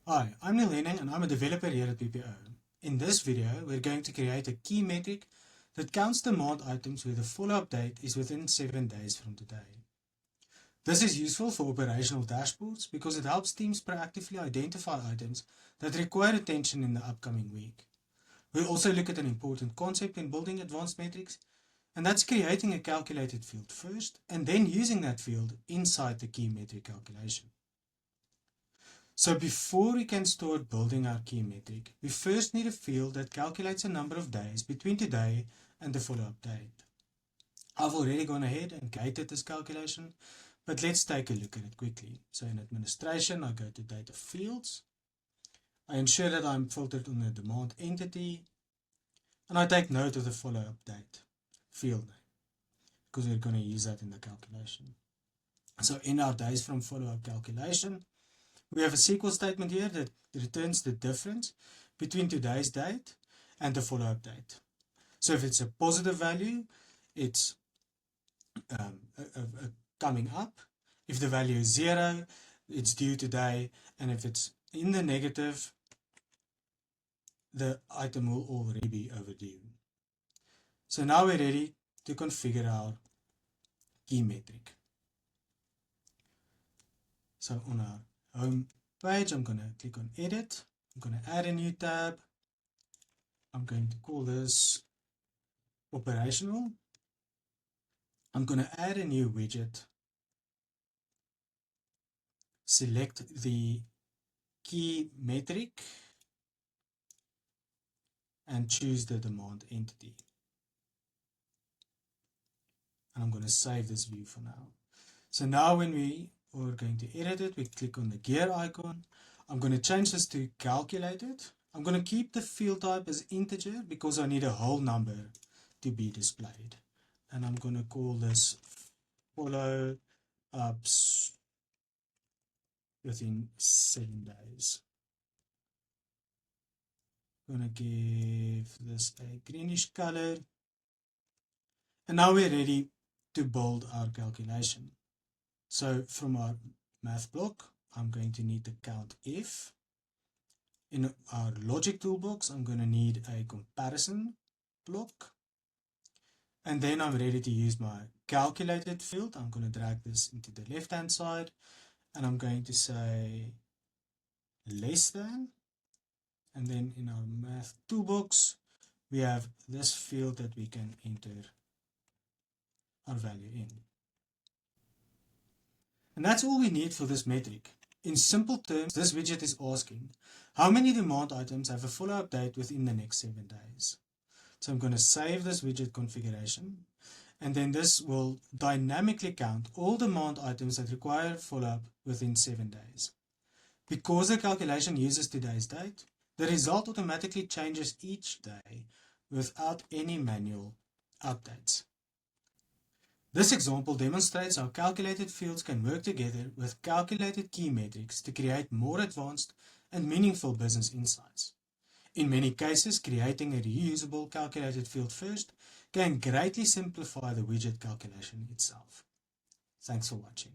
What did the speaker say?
Hi, I'm Neil Henning and I'm a developer here at PPO. In this video, we're going to create a key metric that counts demand items where the follow-up date is within 7 days from today. This is useful for operational dashboards because it helps teams proactively identify items that require attention in the upcoming week. We'll also look at an important concept in building advanced metrics, and that's creating a calculated field first and then using that field inside the key metric calculation. So before we can start building our key metric, we first need a field that calculates a number of days between today and the follow-up date. I've already gone ahead and created this calculation, but let's take a look at it quickly. So in administration, I go to data fields. I ensure that I'm filtered on the demand entity, and I take note of the follow-up date field name because we're going to use that in the calculation. So in our days from follow-up calculation, we have a SQL statement here that returns the difference between today's date and the follow-up date. So if it's a positive value, it's coming up. If the value is 0, it's due today. And if it's in the negative, the item will already be overdue. So now we're ready to configure our key metric. So on our home page, I'm going to click on edit. I'm going to add a new tab. I'm going to call this operational. I'm going to add a new widget. Select the key metric and choose the demand entity. And I'm going to save this view for now. So now when we are going to edit it, we click on the gear icon. I'm going to change this to calculated. I'm going to keep the field type as integer because I need a whole number to be displayed. And I'm going to call this follow-ups within 7 days. I'm going to give this a greenish color. And now we're ready to build our calculation. So from our math block, I'm going to need the COUNTIF. In our logic toolbox, I'm going to need a comparison block. And then I'm ready to use my calculated field. I'm going to drag this into the left-hand side. And I'm going to say less than. And then in our math toolbox, we have this field that we can enter our value in. And that's all we need for this metric. In simple terms, this widget is asking how many demand items have a follow-up date within the next 7 days. So I'm going to save this widget configuration, and then this will dynamically count all demand items that require follow-up within 7 days. Because the calculation uses today's date, the result automatically changes each day without any manual updates. This example demonstrates how calculated fields can work together with calculated key metrics to create more advanced and meaningful business insights. In many cases, creating a reusable calculated field first can greatly simplify the widget calculation itself. Thanks for watching.